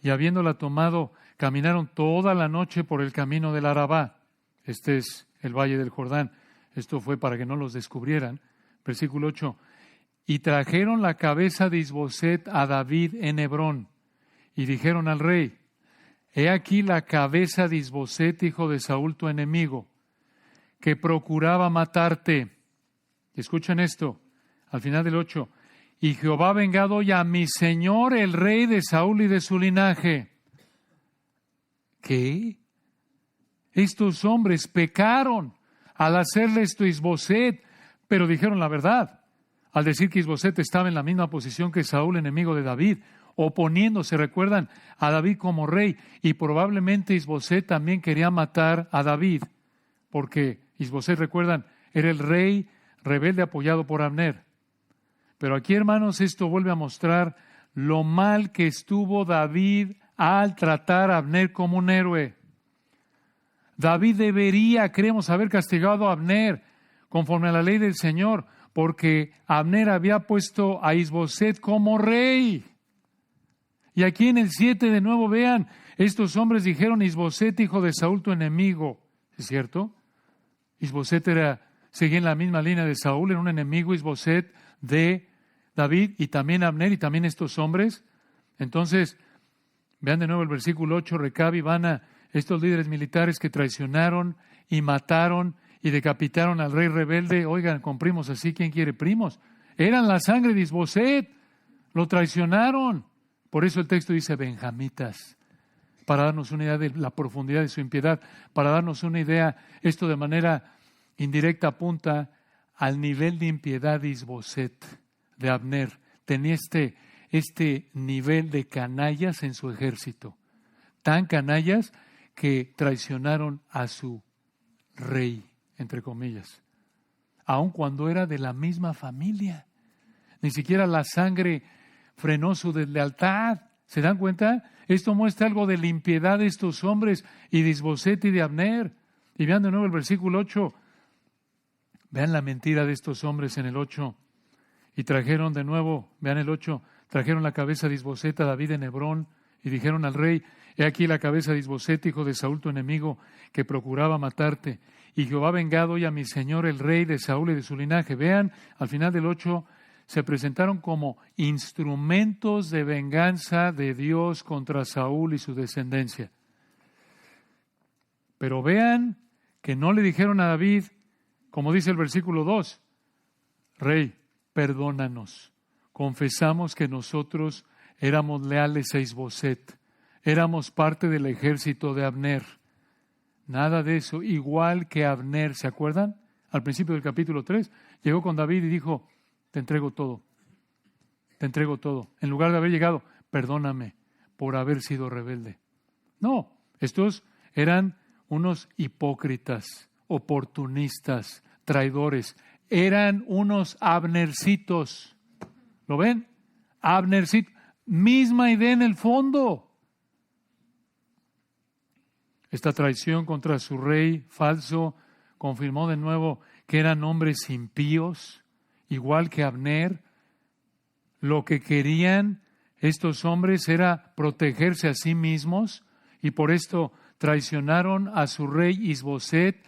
A: Y habiéndola tomado, caminaron toda la noche por el camino del Arabá. Este es el valle del Jordán. Esto fue para que no los descubrieran. Versículo 8. Y trajeron la cabeza de Isboset a David en Hebrón. Y dijeron al rey, he aquí la cabeza de Isboset, hijo de Saúl, tu enemigo, que procuraba matarte. Y escuchen esto, al final del 8. Y Jehová ha vengado hoy a mi señor, el rey de Saúl y de su linaje. ¿Qué? Estos hombres pecaron al hacerle esto a Isboset, pero dijeron la verdad. Al decir que Isboset estaba en la misma posición que Saúl, enemigo de David, oponiéndose, recuerdan, a David como rey, y probablemente Isboset también quería matar a David, porque Isboset, recuerdan, era el rey rebelde apoyado por Abner. Pero aquí, hermanos, esto vuelve a mostrar lo mal que estuvo David al tratar a Abner como un héroe. David debería, creemos, haber castigado a Abner conforme a la ley del Señor, porque Abner había puesto a Isboset como rey. Y aquí en el 7 de nuevo, vean, estos hombres dijeron, Isboset, hijo de Saúl, tu enemigo. ¿Es cierto? Isboset seguía en la misma línea de Saúl, era un enemigo Isboset de David, y también Abner, y también estos hombres. Entonces, vean de nuevo el versículo 8, Recab y Baana, estos líderes militares que traicionaron y mataron y decapitaron al rey rebelde. Oigan, con primos así, ¿quién quiere primos? Eran la sangre de Isboset, lo traicionaron. Por eso el texto dice benjamitas, para darnos una idea de la profundidad de su impiedad, para darnos una idea, esto de manera indirecta apunta al nivel de impiedad de Isboset, de Abner. Tenía este nivel de canallas en su ejército, tan canallas que traicionaron a su rey, entre comillas, aun cuando era de la misma familia. Ni siquiera la sangre frenó su deslealtad. ¿Se dan cuenta? Esto muestra algo de la impiedad de estos hombres y de Isboset y de Abner. Y vean de nuevo el versículo 8. Vean la mentira de estos hombres en el 8. Y trajeron de nuevo, vean el 8, trajeron la cabeza de Isboset a David en Hebrón y dijeron al rey, he aquí la cabeza de Isboset, hijo de Saúl, tu enemigo, que procuraba matarte. Y Jehová ha vengado hoy a mi señor, el rey de Saúl y de su linaje. Vean, al final del 8, se presentaron como instrumentos de venganza de Dios contra Saúl y su descendencia. Pero vean que no le dijeron a David, como dice el versículo 2, Rey, perdónanos. Confesamos que nosotros éramos leales a Isboset, éramos parte del ejército de Abner. Nada de eso, igual que Abner, ¿se acuerdan? Al principio del capítulo 3, llegó con David y dijo, te entrego todo, te entrego todo. En lugar de haber llegado, perdóname por haber sido rebelde. No, estos eran unos hipócritas, oportunistas, traidores. Eran unos Abnercitos. ¿Lo ven? Abnercitos. Misma idea en el fondo. Esta traición contra su rey falso confirmó de nuevo que eran hombres impíos, igual que Abner. Lo que querían estos hombres era protegerse a sí mismos y por esto traicionaron a su rey Isboset,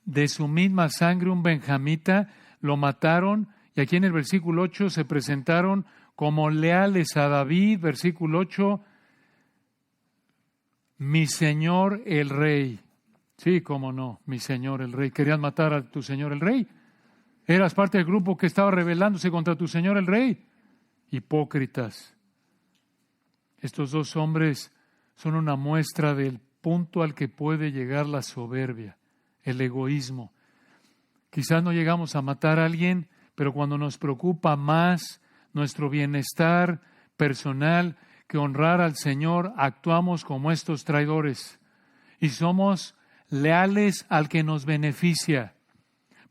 A: de su misma sangre un benjamita, lo mataron y aquí en el versículo 8 se presentaron como leales a David, versículo 8, mi señor el rey. Sí, cómo no, mi señor el rey. ¿Querían matar a tu señor el rey? Eras parte del grupo que estaba rebelándose contra tu señor el rey. Hipócritas. Estos dos hombres son una muestra del punto al que puede llegar la soberbia, el egoísmo. Quizás no llegamos a matar a alguien, pero cuando nos preocupa más nuestro bienestar personal que honrar al Señor, actuamos como estos traidores y somos leales al que nos beneficia.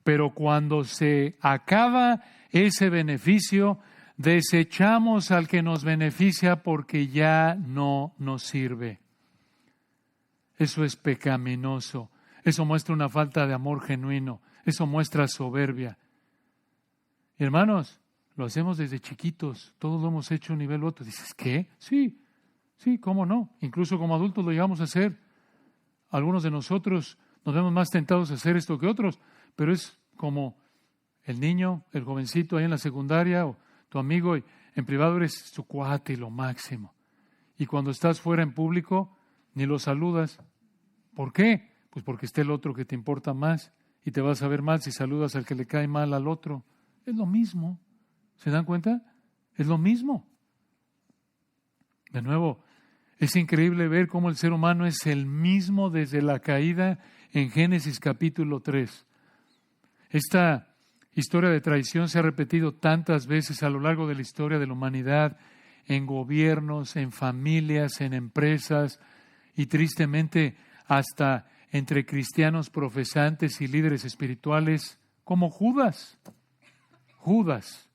A: Pero cuando se acaba ese beneficio, desechamos al que nos beneficia porque ya no nos sirve. Eso es pecaminoso. Eso muestra una falta de amor genuino. Eso muestra soberbia. Y hermanos, lo hacemos desde chiquitos. Todos lo hemos hecho a un nivel u otro. Dices, ¿qué? Sí, ¿cómo no? Incluso como adultos lo llegamos a hacer. Algunos de nosotros nos vemos más tentados a hacer esto que otros, pero es como el niño, el jovencito ahí en la secundaria o tu amigo, y en privado eres su cuate y lo máximo. Y cuando estás fuera en público, ni lo saludas. ¿Por qué? Pues porque está el otro que te importa más y te vas a ver mal si saludas al que le cae mal al otro. Es lo mismo. ¿Se dan cuenta? Es lo mismo. De nuevo, es increíble ver cómo el ser humano es el mismo desde la caída en Génesis capítulo 3. Esta historia de traición se ha repetido tantas veces a lo largo de la historia de la humanidad, en gobiernos, en familias, en empresas y tristemente hasta entre cristianos profesantes y líderes espirituales como Judas. Judas,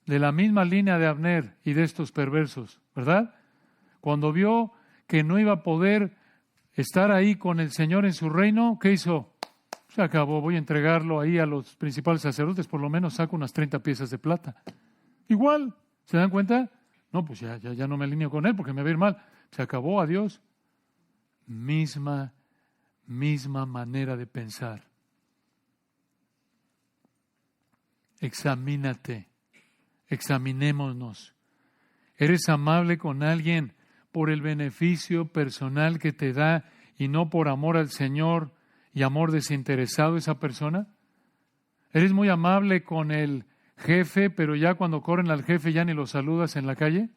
A: de la misma línea de Abner y de estos perversos, ¿verdad? Cuando vio que no iba a poder estar ahí con el Señor en su reino, ¿qué hizo? Se acabó, voy a entregarlo ahí a los principales sacerdotes, por lo menos saco unas 30 piezas de plata. Igual, ¿se dan cuenta? No, pues ya no me alineo con él porque me va a ir mal. Se acabó, adiós. Misma manera de pensar. Examínate, examinémonos. ¿Eres amable con alguien por el beneficio personal que te da y no por amor al Señor y amor desinteresado a esa persona? ¿Eres muy amable con el jefe, pero ya cuando corren al jefe ya ni lo saludas en la calle?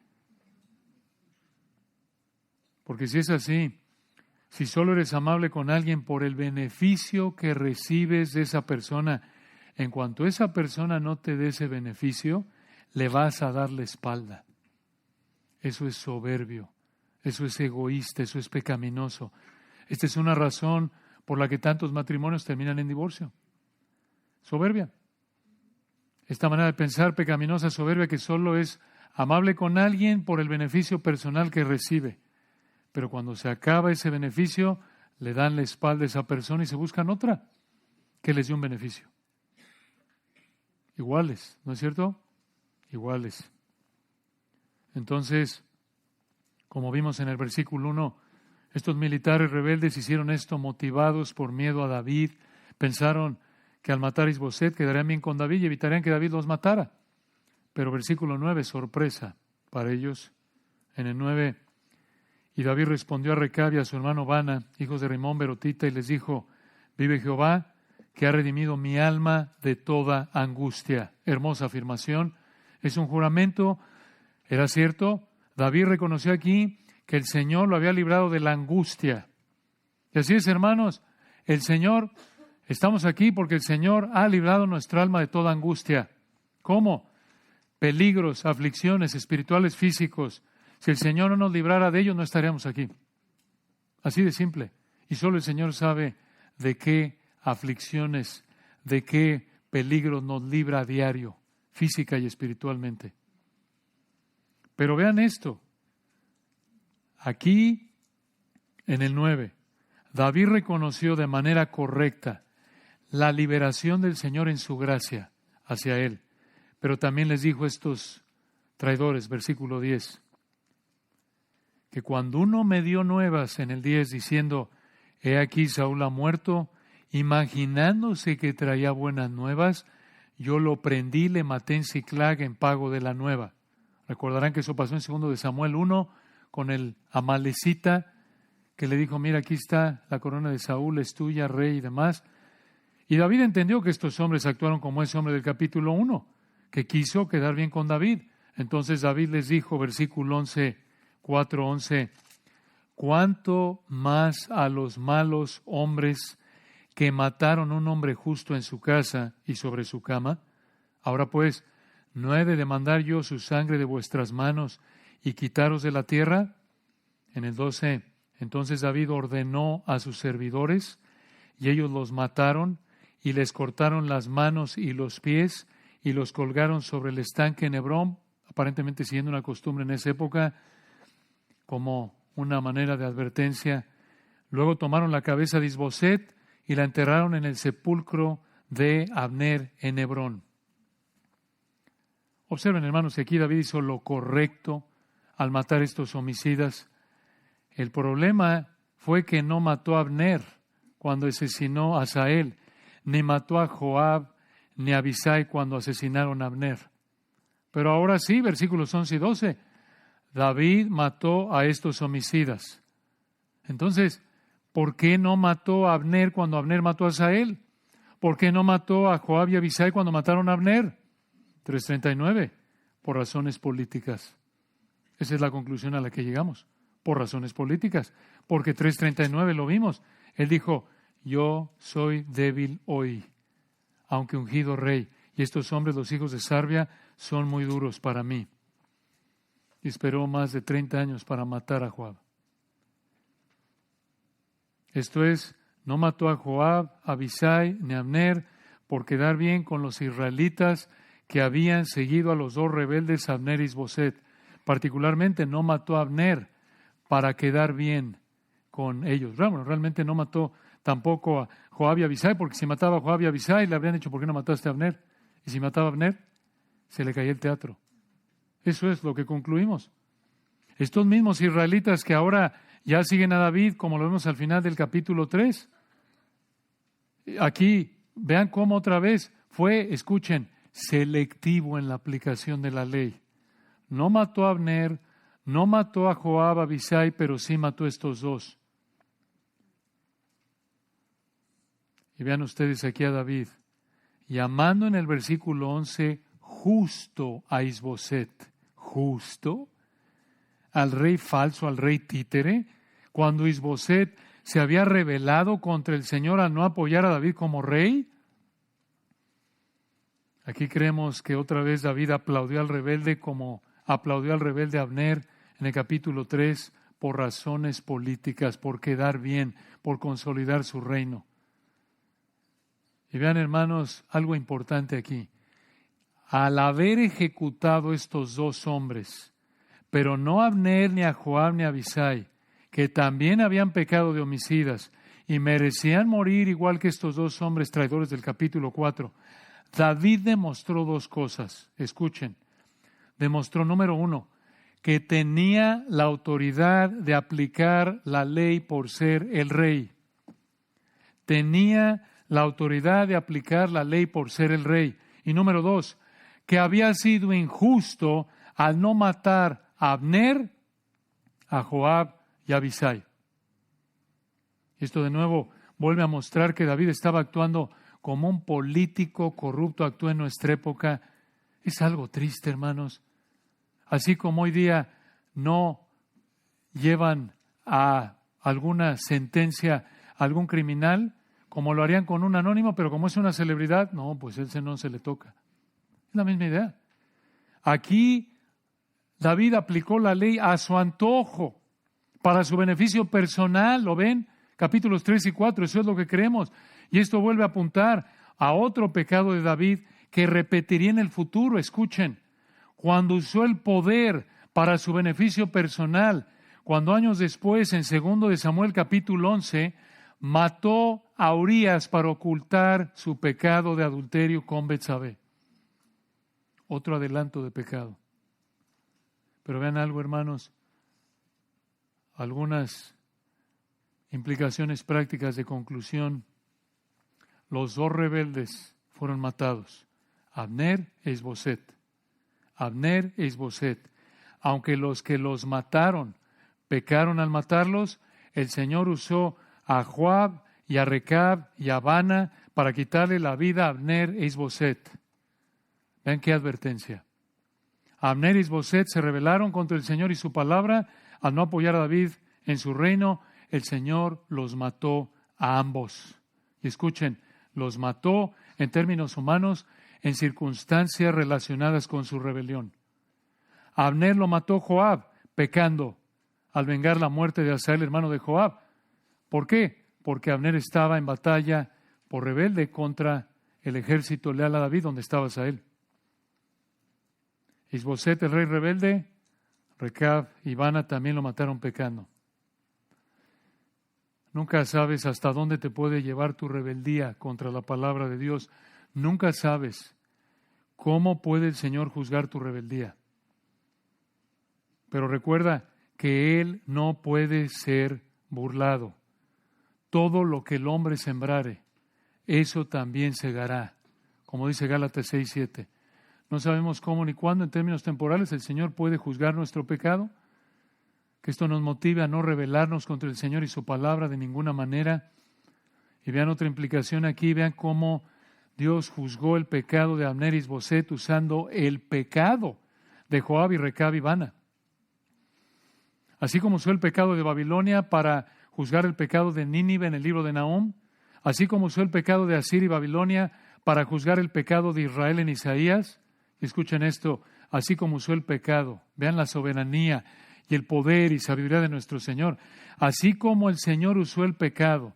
A: Porque si es así, si solo eres amable con alguien por el beneficio que recibes de esa persona, en cuanto esa persona no te dé ese beneficio, le vas a dar la espalda. Eso es soberbio, eso es egoísta, eso es pecaminoso. Esta es una razón por la que tantos matrimonios terminan en divorcio. Soberbia. Esta manera de pensar pecaminosa, soberbia, que solo es amable con alguien por el beneficio personal que recibe. Pero cuando se acaba ese beneficio, le dan la espalda a esa persona y se buscan otra que les dé un beneficio. Iguales, ¿no es cierto? Iguales. Entonces, como vimos en el versículo 1, estos militares rebeldes hicieron esto motivados por miedo a David. Pensaron que al matar a Isboset quedarían bien con David y evitarían que David los matara. Pero versículo 9, sorpresa para ellos. En el 9, y David respondió a Recab y a su hermano Bana, hijos de Rimón Berotita, y les dijo, vive Jehová, que ha redimido mi alma de toda angustia. Hermosa afirmación. Es un juramento. ¿Era cierto? David reconoció aquí que el Señor lo había librado de la angustia. Y así es, hermanos, el Señor, estamos aquí porque el Señor ha librado nuestra alma de toda angustia. ¿Cómo? Peligros, aflicciones espirituales, físicos. Si el Señor no nos librara de ellos, no estaríamos aquí. Así de simple. Y solo el Señor sabe de qué aflicciones, de qué peligros nos libra a diario, física y espiritualmente. Pero vean esto. Aquí, en el 9, David reconoció de manera correcta la liberación del Señor en su gracia hacia él. Pero también les dijo a estos traidores, versículo 10, que cuando uno me dio nuevas en el 10 diciendo, he aquí Saúl ha muerto, imaginándose que traía buenas nuevas, yo lo prendí, le maté en Siclag en pago de la nueva. Recordarán que eso pasó en 2 de Samuel 1 con el amalecita que le dijo, mira, aquí está la corona de Saúl, es tuya, rey y demás. Y David entendió que estos hombres actuaron como ese hombre del capítulo 1, que quiso quedar bien con David. Entonces David les dijo, versículo 11, 4:11, ¿cuánto más a los malos hombres que mataron a un hombre justo en su casa y sobre su cama? Ahora pues, ¿no he de demandar yo su sangre de vuestras manos y quitaros de la tierra? En el 12, entonces David ordenó a sus servidores, y ellos los mataron, y les cortaron las manos y los pies, y los colgaron sobre el estanque en Hebrón, aparentemente siguiendo una costumbre en esa época, como una manera de advertencia. Luego tomaron la cabeza de Isboset y la enterraron en el sepulcro de Abner en Hebrón. Observen, hermanos, que aquí David hizo lo correcto al matar estos homicidas. El problema fue que no mató a Abner cuando asesinó a Asael, ni mató a Joab, ni a Abisai cuando asesinaron a Abner. Pero ahora sí, versículos 11 y 12, David mató a estos homicidas. Entonces, ¿por qué no mató a Abner cuando Abner mató a Asael? ¿Por qué no mató a Joab y a Abisai cuando mataron a Abner? 3:39, por razones políticas. Esa es la conclusión a la que llegamos, por razones políticas. Porque 3:39 lo vimos. Él dijo, yo soy débil hoy, aunque ungido rey, y estos hombres, los hijos de Sarbia, son muy duros para mí. Y esperó más de 30 años para matar a Joab. Esto es, no mató a Joab, a Abisai, ni a Abner, por quedar bien con los israelitas que habían seguido a los dos rebeldes, Abner y Isboset. Particularmente no mató a Abner para quedar bien con ellos. Bueno, realmente no mató tampoco a Joab y a Abisai, porque si mataba a Joab y a Abisai, le habrían dicho, ¿por qué no mataste a Abner? Y si mataba a Abner, se le caía el teatro. Eso es lo que concluimos. Estos mismos israelitas que ahora ya siguen a David, como lo vemos al final del capítulo 3. Aquí, vean cómo otra vez fue, escuchen, selectivo en la aplicación de la ley. No mató a Abner, no mató a Joab, a Abisai, pero sí mató a estos dos. Y vean ustedes aquí a David, llamando en el versículo 11, justo a Isboset. Justo al rey falso, al rey títere, cuando Isboset se había rebelado contra el Señor al no apoyar a David como rey. Aquí creemos que otra vez David aplaudió al rebelde como aplaudió al rebelde Abner en el capítulo 3 por razones políticas, por quedar bien, por consolidar su reino. Y vean, hermanos, algo importante aquí. Al haber ejecutado estos dos hombres, pero no a Abner, ni a Joab, ni a Abisai, que también habían pecado de homicidas y merecían morir igual que estos dos hombres traidores del capítulo 4, David demostró dos cosas. Escuchen. Demostró, número 1, que tenía la autoridad de aplicar la ley por ser el rey. Tenía la autoridad de aplicar la ley por ser el rey. Y número 2, que había sido injusto al no matar a Abner, a Joab y a Abisai. Esto de nuevo vuelve a mostrar que David estaba actuando como un político corrupto actúa en nuestra época. Es algo triste, hermanos. Así como hoy día no llevan a alguna sentencia a algún criminal, como lo harían con un anónimo, pero como es una celebridad, no, pues ese no se le toca. Es la misma idea. Aquí David aplicó la ley a su antojo, para su beneficio personal, ¿lo ven? Capítulos 3 y 4, eso es lo que creemos. Y esto vuelve a apuntar a otro pecado de David que repetiría en el futuro. Escuchen, cuando usó el poder para su beneficio personal, cuando años después, en 2 de Samuel capítulo 11, mató a Urías para ocultar su pecado de adulterio con Betsabé. Otro adelanto de pecado. Pero vean algo, hermanos, algunas implicaciones prácticas de conclusión. Los dos rebeldes fueron matados, Abner e Isboset. Abner e Isboset. Aunque los que los mataron pecaron al matarlos, el Señor usó a Joab y a Recab y a Baana para quitarle la vida a Abner e Isboset. Vean qué advertencia. Abner y Isboset se rebelaron contra el Señor y su palabra. Al no apoyar a David en su reino, el Señor los mató a ambos. Y escuchen, los mató en términos humanos en circunstancias relacionadas con su rebelión. Abner lo mató Joab, pecando, al vengar la muerte de Asael, hermano de Joab. ¿Por qué? Porque Abner estaba en batalla por rebelde contra el ejército leal a David, donde estaba Asael. Isboset, el rey rebelde, Recab y Baana también lo mataron pecando. Nunca sabes hasta dónde te puede llevar tu rebeldía contra la palabra de Dios. Nunca sabes cómo puede el Señor juzgar tu rebeldía. Pero recuerda que Él no puede ser burlado. Todo lo que el hombre sembrare, eso también segará. Como dice Gálatas 6:7. No sabemos cómo ni cuándo en términos temporales el Señor puede juzgar nuestro pecado. Que esto nos motive a no rebelarnos contra el Señor y su palabra de ninguna manera. Y vean otra implicación aquí, vean cómo Dios juzgó el pecado de Abner y Isboset usando el pecado de Joab y Recab y Baana. Así como usó el pecado de Babilonia para juzgar el pecado de Nínive en el libro de Nahum, así como usó el pecado de Asiria y Babilonia para juzgar el pecado de Israel en Isaías. Escuchen esto, así como usó el pecado, vean la soberanía y el poder y sabiduría de nuestro Señor, así como el Señor usó el pecado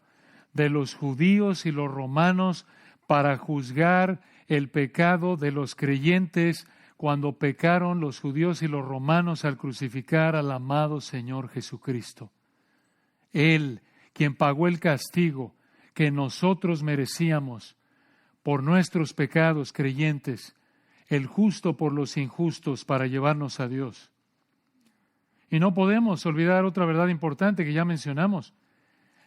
A: de los judíos y los romanos para juzgar el pecado de los creyentes cuando pecaron los judíos y los romanos al crucificar al amado Señor Jesucristo. Él, quien pagó el castigo que nosotros merecíamos por nuestros pecados creyentes, el justo por los injustos para llevarnos a Dios. Y no podemos olvidar otra verdad importante que ya mencionamos.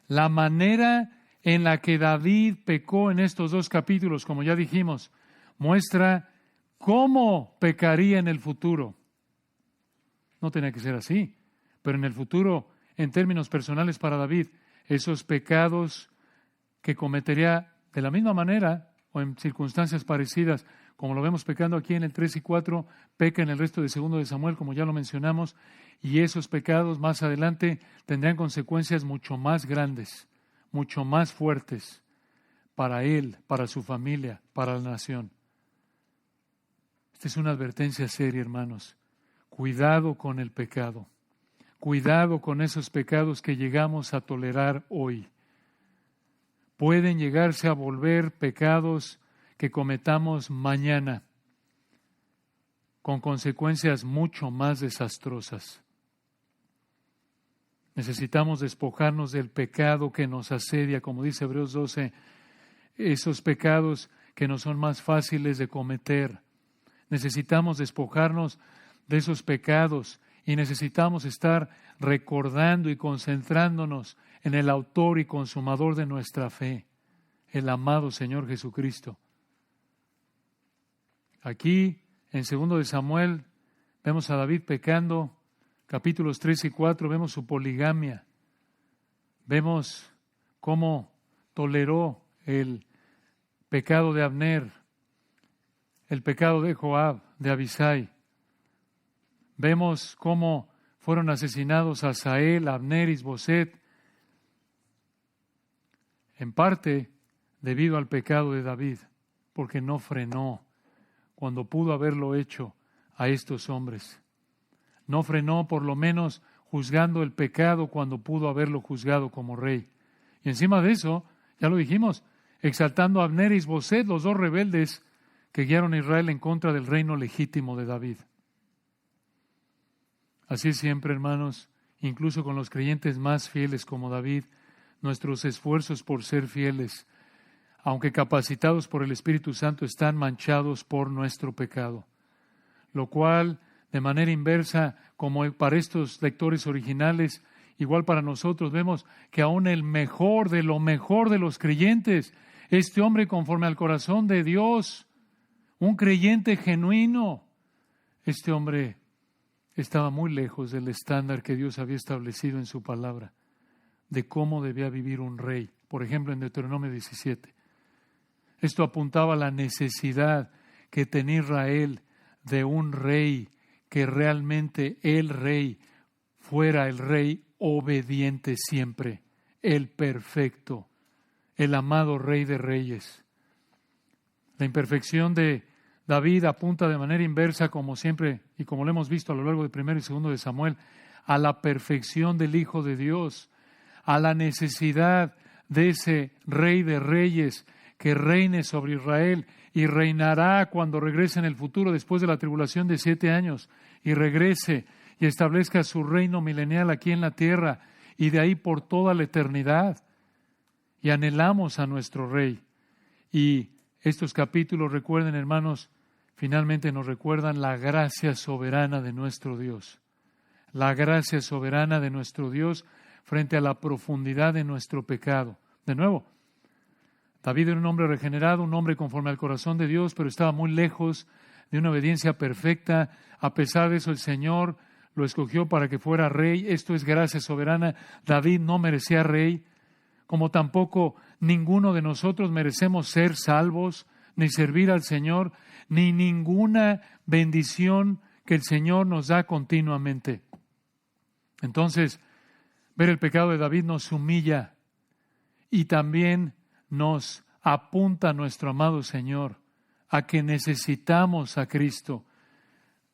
A: La manera en la que David pecó en estos dos capítulos, como ya dijimos, muestra cómo pecaría en el futuro. No tenía que ser así, pero en el futuro, en términos personales para David, esos pecados que cometería de la misma manera o en circunstancias parecidas, como lo vemos pecando aquí en el 3 y 4, peca en el resto de 2 de Samuel, como ya lo mencionamos, y esos pecados más adelante tendrán consecuencias mucho más grandes, mucho más fuertes para él, para su familia, para la nación. Esta es una advertencia seria, hermanos. Cuidado con el pecado. Cuidado con esos pecados que llegamos a tolerar hoy. Pueden llegarse a volver pecados que cometamos mañana, con consecuencias mucho más desastrosas. Necesitamos despojarnos del pecado que nos asedia, como dice Hebreos 12, esos pecados que nos son más fáciles de cometer. Necesitamos despojarnos de esos pecados y necesitamos estar recordando y concentrándonos en el autor y consumador de nuestra fe, el amado Señor Jesucristo. Aquí, en 2 de Samuel, vemos a David pecando. Capítulos 3 y 4, vemos su poligamia. Vemos cómo toleró el pecado de Abner, el pecado de Joab, de Abisai. Vemos cómo fueron asesinados Asael, Abner y Isboset, en parte debido al pecado de David, porque no frenó cuando pudo haberlo hecho a estos hombres. No frenó, por lo menos, juzgando el pecado cuando pudo haberlo juzgado como rey. Y encima de eso, ya lo dijimos, exaltando a Abner y Isboset, los dos rebeldes que guiaron a Israel en contra del reino legítimo de David. Así es siempre, hermanos, incluso con los creyentes más fieles como David, nuestros esfuerzos por ser fieles, aunque capacitados por el Espíritu Santo, están manchados por nuestro pecado. Lo cual, de manera inversa, como para estos lectores originales, igual para nosotros, vemos que aún el mejor de lo mejor de los creyentes, este hombre conforme al corazón de Dios, un creyente genuino, este hombre estaba muy lejos del estándar que Dios había establecido en su palabra, de cómo debía vivir un rey. Por ejemplo, en Deuteronomio 17. Esto apuntaba a la necesidad que tenía Israel de un rey, que realmente el rey fuera el rey obediente siempre, el perfecto, el amado Rey de Reyes. La imperfección de David apunta de manera inversa, como siempre, y como lo hemos visto a lo largo de 1 y 2 de Samuel, a la perfección del Hijo de Dios, a la necesidad de ese Rey de Reyes que reine sobre Israel y reinará cuando regrese en el futuro, después de la tribulación de 7 años, y regrese y establezca su reino milenial aquí en la tierra, y de ahí por toda la eternidad. Y anhelamos a nuestro Rey. Y estos capítulos, recuerden, hermanos, finalmente nos recuerdan la gracia soberana de nuestro Dios. La gracia soberana de nuestro Dios frente a la profundidad de nuestro pecado. De nuevo, David era un hombre regenerado, un hombre conforme al corazón de Dios, pero estaba muy lejos de una obediencia perfecta. A pesar de eso, el Señor lo escogió para que fuera rey. Esto es gracia soberana. David no merecía rey, como tampoco ninguno de nosotros merecemos ser salvos, ni servir al Señor, ni ninguna bendición que el Señor nos da continuamente. Entonces, ver el pecado de David nos humilla y también nos apunta a nuestro amado Señor, a que necesitamos a Cristo.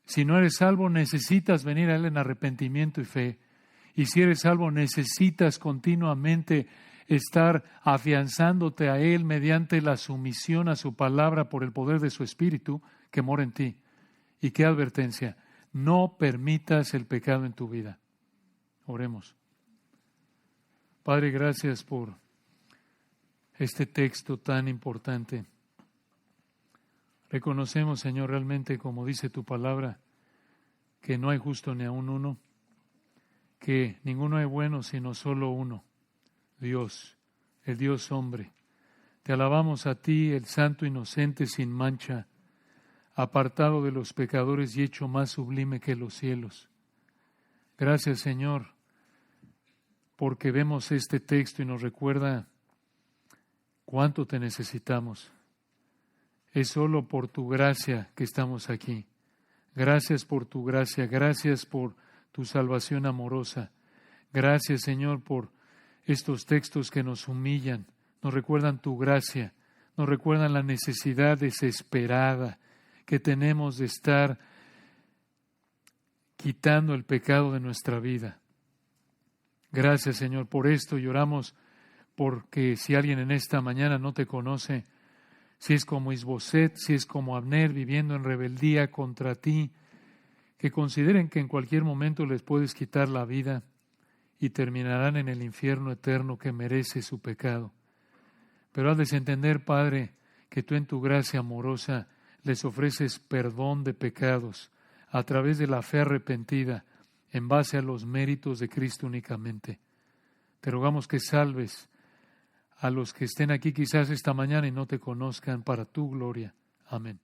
A: Si no eres salvo, necesitas venir a Él en arrepentimiento y fe. Y si eres salvo, necesitas continuamente estar afianzándote a Él mediante la sumisión a su palabra por el poder de su Espíritu que mora en ti. Y qué advertencia, no permitas el pecado en tu vida. Oremos. Padre, gracias por este texto tan importante. Reconocemos, Señor, realmente, como dice tu palabra, que no hay justo ni aun uno, que ninguno es bueno sino solo uno, Dios, el Dios hombre. Te alabamos a ti, el santo inocente sin mancha, apartado de los pecadores y hecho más sublime que los cielos. Gracias, Señor, porque vemos este texto y nos recuerda cuánto te necesitamos. Es solo por tu gracia que estamos aquí. Gracias por tu gracia, gracias por tu salvación amorosa. Gracias, Señor, por estos textos que nos humillan, nos recuerdan tu gracia, nos recuerdan la necesidad desesperada que tenemos de estar quitando el pecado de nuestra vida. Gracias, Señor, por esto, y oramos porque si alguien en esta mañana no te conoce, si es como Isboset, si es como Abner viviendo en rebeldía contra ti, que consideren que en cualquier momento les puedes quitar la vida y terminarán en el infierno eterno que merece su pecado. Pero has de entender, Padre, que tú en tu gracia amorosa les ofreces perdón de pecados a través de la fe arrepentida en base a los méritos de Cristo únicamente. Te rogamos que salves a los que estén aquí quizás esta mañana y no te conozcan para tu gloria. Amén.